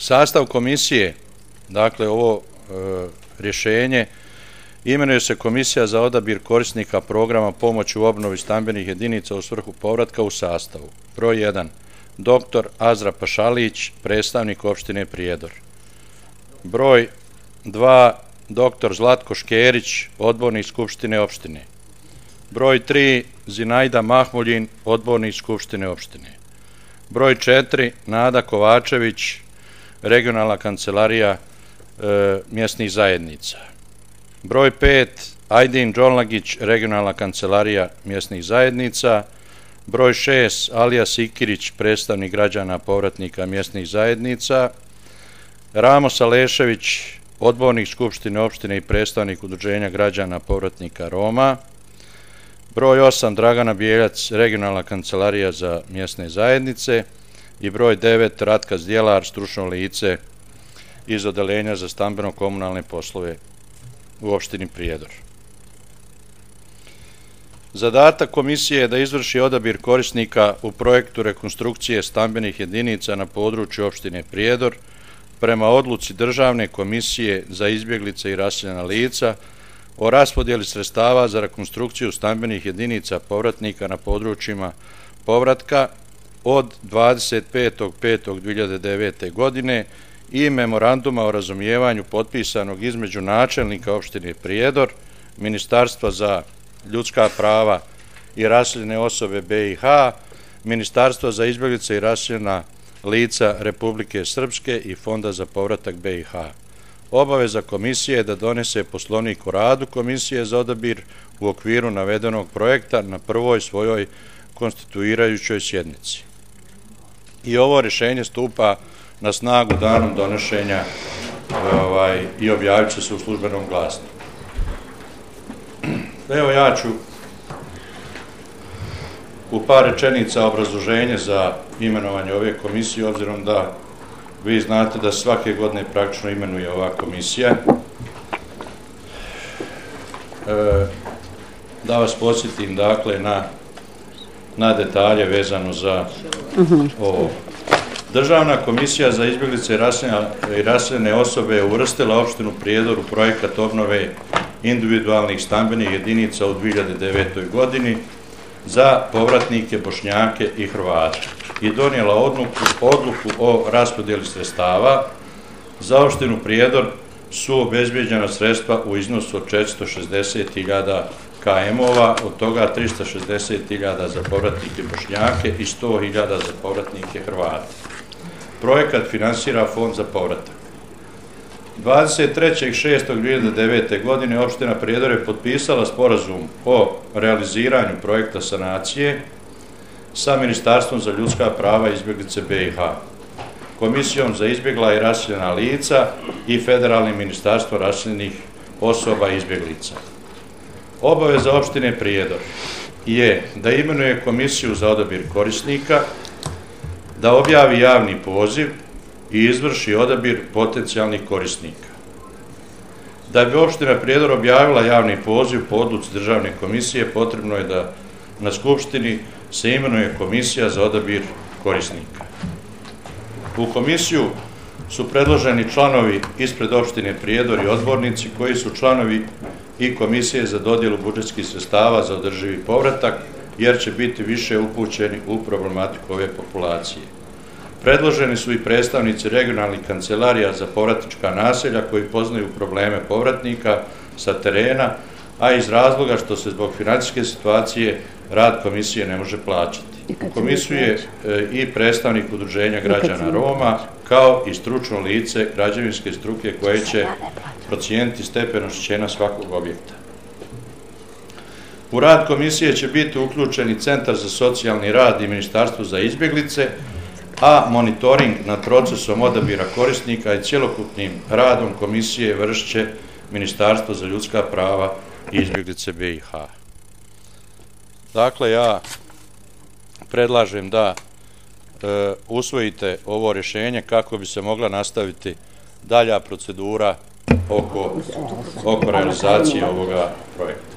Sastav komisije, dakle ovo rješenje, imenuje se Komisija za odabir korisnika programa pomoći u obnovi stambenih jedinica u svrhu povratka u sastavu. Broj 1. Dr. Azra Pašalić, predstavnik opštine Prijedor. Broj 2. Dr. Zlatko Škerić, odbornik Skupštine opštine. Broj 3. Zinaida Mahmuljin, odbornik Skupštine opštine. Broj 4. Nada Kovačević, regionalna kancelarija mjesnih zajednica. Broj 5. Ajdin Đolnagić, regionalna kancelarija mjesnih zajednica. Broj 6. Alija Sikirić, predstavnik građana povratnika mjesnih zajednica. Ramo Salešević, odbornik Skupštine opštine i predstavnik udruženja građana povratnika Roma. Broj 8. Dragana Bijeljac, regionalna kancelarija za mjesne zajednice. I broj 9. Ratka Zdjelar, stručno lice iz odeljenja za stambeno-komunalne poslove u opštini Prijedor. Zadatak komisije je da izvrši odabir korisnika u projektu rekonstrukcije stambenih jedinica na području opštine Prijedor prema odluci Državne komisije za izbjeglice i raseljena lica o raspodjeli sredstava za rekonstrukciju stambenih jedinica povratnika na područjima povratka od 25.5.2009. godine i memoranduma o razumijevanju potpisanog između načelnika opštine Prijedor, Ministarstva za ljudska prava i raseljene osobe BiH, Ministarstva za izbjeglice i raseljena lica Republike Srpske i Fonda za povratak BiH. Obaveza komisije je da donese poslovnik o radu komisije za odabir u okviru navedenog projekta na prvoj svojoj konstituirajućoj sjednici. I ovo rješenje stupa na snagu danom donošenja i objavit će se u službenom glasniku. Evo ja ću u par rečenica obrazloženje za imenovanje ove komisije, obzirom da vi znate da svake godine praktično imenuje ova komisija. Da vas podsjetim, dakle, na detalje vezano za ovo. Državna komisija za izbjeglice i raseljene osobe je uvrstila opštinu Prijedor u projekat obnove individualnih stambenih jedinica u 2009. godini za povratnike Bošnjake i Hrvate i donijela odluku o raspodjeli sredstava. Za opštinu Prijedor su obezbeđena sredstva u iznosu od 460.000 KM-ova, od toga 360.000 za povratnike Bošnjake i 100.000 za povratnike Hrvate. Projekat finansira Fond za povratak. 23.6.2009. godine opština Prijedor je potpisala sporazum o realiziranju projekta sanacije sa Ministarstvom za ljudska prava i izbjeglice BiH, Komisijom za izbjegla i raseljena lica i Federalnim ministarstvom raseljenih osoba i izbjeglica. Obaveza opštine Prijedor je da imenuje komisiju za odabir korisnika, da objavi javni poziv i izvrši odabir potencijalnih korisnika. Da bi opština Prijedor objavila javni poziv po odluci Državne komisije, potrebno je da na Skupštini se imenuje komisija za odabir korisnika. U komisiju su predloženi članovi ispred opštine Prijedor i odbornici koji su članovi i komisije za dodjelu budžetskih sredstava za održivi povratak, jer će biti više upućeni u problematiku ove populacije. Predloženi su i predstavnici regionalnih kancelarija za povratnička naselja koji poznaju probleme povratnika sa terena, a iz razloga što se zbog financijske situacije rad komisije ne može plaćati. U komisiju je i predstavnik udruženja građana Roma, kao i stručno lice građevinske struke koje će procijeniti stepen oštećenja svakog objekta. U rad komisije će biti uključeni Centar za socijalni rad i Ministarstvo za izbjeglice, a monitoring nad procesom odabira korisnika i cjelokupnim radom komisije vršit će Ministarstvo za ljudska prava i izbjeglice BiH. Dakle, ja predlažem da usvojite ovo rješenje kako bi se mogla nastaviti dalja procedura oko realizacije ovoga projekta.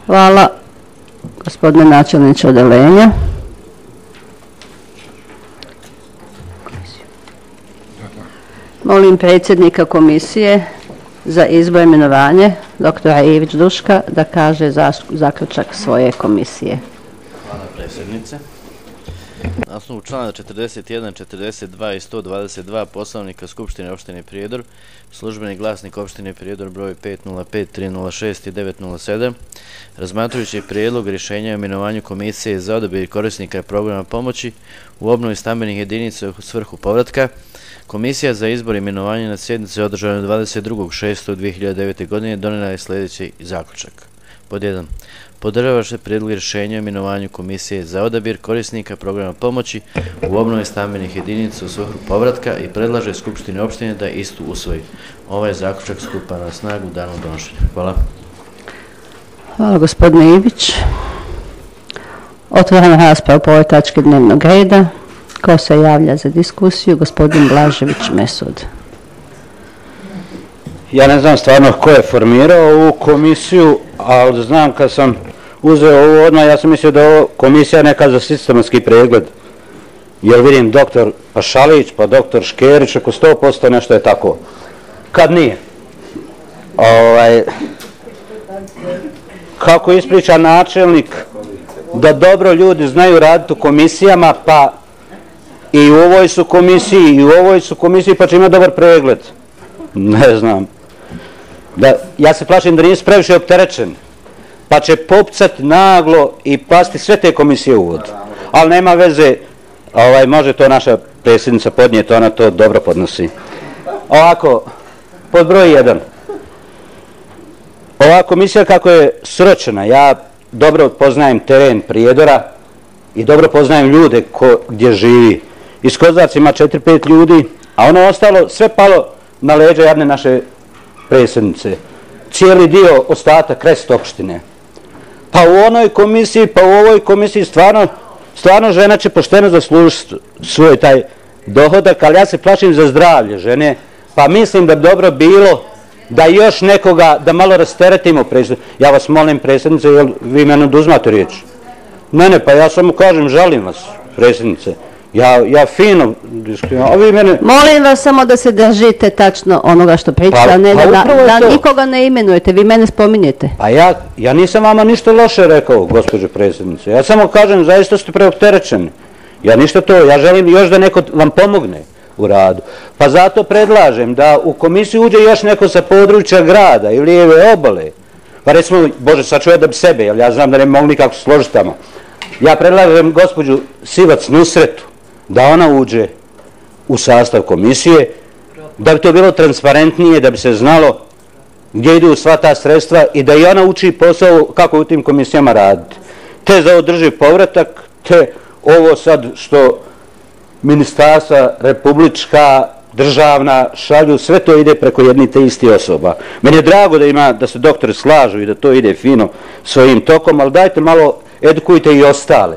Hvala, gospodine načelniče odeljenja. Molim predsjednika komisije za izbor i imenovanje, doktora Ivić Duška, da kaže zaključak svoje komisije. Hvala predsjednice. Na osnovu člana 41, 42 i 122 Poslovnika Skupštine opštine Prijedor, Službeni glasnik opštine Prijedor broj 505 306 i 907, razmatrajući prijedlog rješenja o imenovanju Komisije za odabir korisnika programa pomoći u obnovi stambenih jedinica u svrhu povratka, Komisija za izbor i imenovanje na sjednici održanoj 22.6.2009. godine donijela je sljedeći zaključak. Pod 1. Podržava se prijedlog rješenja o imenovanju Komisije za odabir korisnika programa pomoći u obnovi stambenih jedinica u svrhu povratka i predlaže Skupštini opštine da istu usvoji. Ovaj zaključak stupa na snagu danom donošenja. Hvala. Hvala gospodine Ivić. Otvaram raspravu po ovoj tački dnevnog reda. Ko se javlja za diskusiju? Gospodin Blažević Mesud. Ja ne znam stvarno ko je formirao ovu komisiju, ali znam kad sam uzeo ovo odmah, ja sam mislio da je ovo komisija neka za sistematski pregled. Jer vidim doktor Pašalić, pa doktor Škerić, ako 100% nešto je tako. Kad nije? Kako ispriča načelnik da dobro ljudi znaju raditi u komisijama, pa i u ovoj su komisiji, i u ovoj su komisiji, pa će imati dobar pregled. Ne znam. Ja se plašim da nisu previše opterećeni, pa će popcati naglo i pasti sve te komisije u vodu. Ali nema veze, može to naša predsjednica podnijeti, ona to dobro podnosi. Ovako, pod broj 1. Ova komisija kako je sročena, ja dobro poznajem teren Prijedora i dobro poznajem ljude gdje živi. Iz Kozarca ima 4-5 ljudi, a ono ostalo sve palo na leđa jadne naše predsjednice. Cijeli dio ostatak krest opštine. Pa u onoj komisiji, pa u ovoj komisiji stvarno žena će pošteno zaslužiti svoj taj dohodak, ali ja se plašim za zdravlje žene, pa mislim da bi dobro bilo da još nekoga, da malo rasteretimo predsjednicu. Ja vas molim predsjednice, jel vi mene oduzmate riječ? Ne, pa ja samo kažem, žalim vas predsjednice. Ja fino, a vi mene... Molim vas samo da se držite tačno onoga što pričate, a ne da nikoga ne imenujete, vi mene spominjete. Pa ja nisam vama ništa loše rekao, gospođo predsjednice. Ja samo kažem, zaista ste preopterećeni. Ja ništa to, ja želim još da neko vam pomogne u radu. Pa zato predlažem da u komisiju uđe još neko sa područja grada i lijeve obale. Pa recimo, Bože, sačuvaj da bi sebe, jer ja znam da ne mogu nikako složiti tamo. Ja predlažem gospođu Sivac Nusretu da ona uđe u sastav komisije, da bi to bilo transparentnije, da bi se znalo gdje idu sva ta sredstva i da i ona uči posao kako u tim komisijama raditi. Te za održiv povratak, te ovo sad što ministarstva, republička, državna šalju, sve to ide preko jednih te isti osoba. Meni je drago da se doktori slažu i da to ide fino svojim tokom, ali dajte malo edukujte i ostale.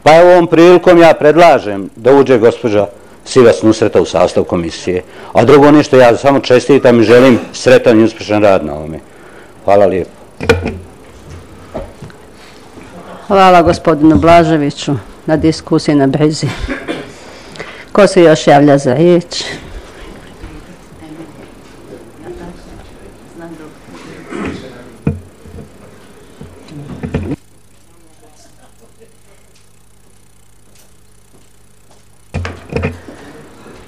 Pa evo ovom prilikom ja predlažem da uđe gospođa Sivac Nusreta u sastav komisije. A drugo ništa, ja samo čestitam i želim sretan i uspješan rad na ovome. Hvala lijepo. Hvala gospodinu Blaževiću na diskusiji na brizi. Ko se još javlja za riječ?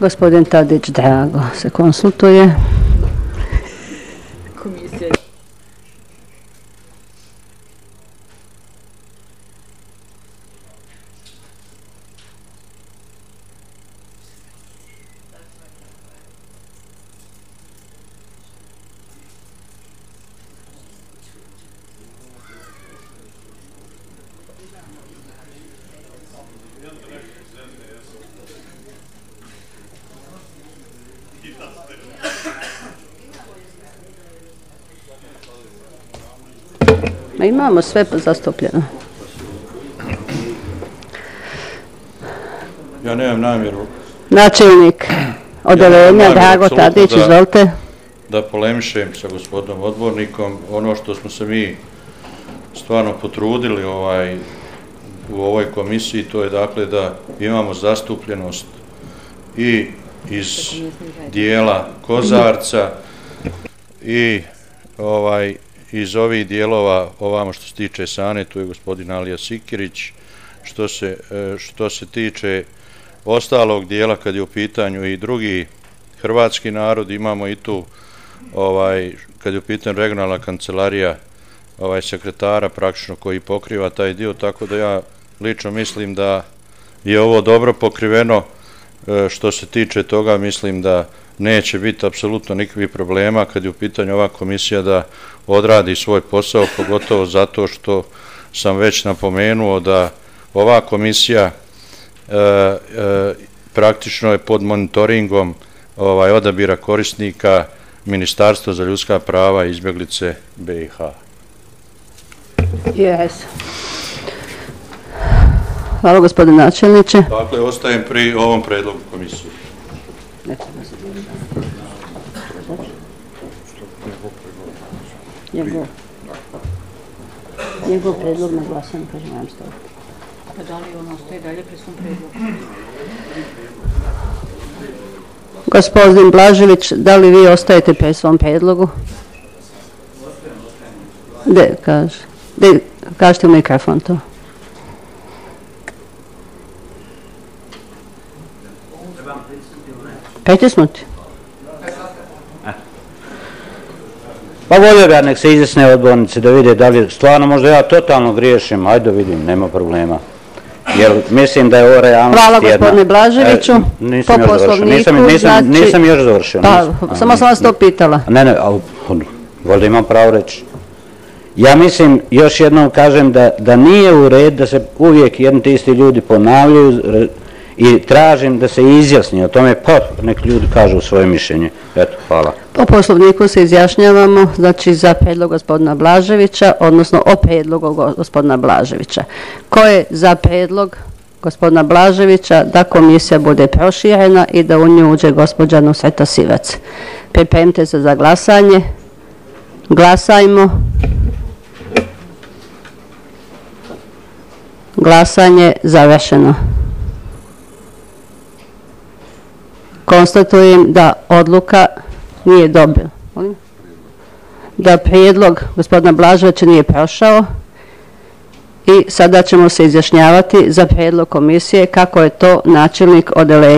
Gospodin Tadić Drago se konsultuje. Imamo sve zastupljeno. Ja nemam namjeru. Načelnik odeljenja Drago Tadić, izvolite. Da polemišem sa gospodinom odbornikom. Ono što smo se mi stvarno potrudili u ovoj komisiji, to je dakle da imamo zastupljenost i iz dijela Kozarca i iz ovih dijelova, ovamo što se tiče Sane, tu je gospodin Alija Sikirić. Što se tiče ostalog dijela, kad je u pitanju i drugi hrvatski narod, imamo i tu, kad je u pitanju regionalna kancelarija sekretara praktično koji pokriva taj dio, tako da ja lično mislim da je ovo dobro pokriveno. Što se tiče toga, mislim da neće biti apsolutno nikakvih problema kad je u pitanju ova komisija da odradi svoj posao, pogotovo zato što sam već napomenuo da ova komisija praktično je pod monitoringom odabira korisnika Ministarstva za ljudska prava i izbjeglice BiH. Hvala, gospodine načelniče. Dakle, ostajem pri ovom predlogu komisije. Njegov predlog na glasanje, kažem, vam staviti. Pa da li on ostaje dalje pri svom predlogu? Gospodin Blažević, da li vi ostajete pri svom predlogu? Kažete u mikrofon to. Pritisnuti? Pa volio bi ja nek se izjasne odbornici da vide da li stvarno možda ja totalno griješim, ajde vidim, nema problema. Jer mislim da je ovo realnost jedna. Hvala gospodine Blaževiću. Nisam još završio. Nisam još završio. Pa, samo sam vas to pitala. Ne, valjda imam pravo reći. Ja mislim, još jednom kažem da nije u red da se uvijek jedni ti isti ljudi ponavljaju i tražim da se izjasni o tome, pa nek ljudi kažu svoje mišljenje. Eto, hvala. Po poslovniku se izjašnjavamo, znači za predlog gospodina Blaževića, odnosno o predlogu gospodina Blaževića. Ko je za predlog gospodina Blaževića da komisija bude proširena i da u nju uđe gospođa Nusreta Sirac? Pripremite se za glasanje. Glasajmo. Glasanje završeno. Konstatujem da odluka nije dobra. Da prijedlog gospodina Blaževića nije prošao i sada ćemo se izjašnjavati za prijedlog komisije kako je to načelnik odeljenja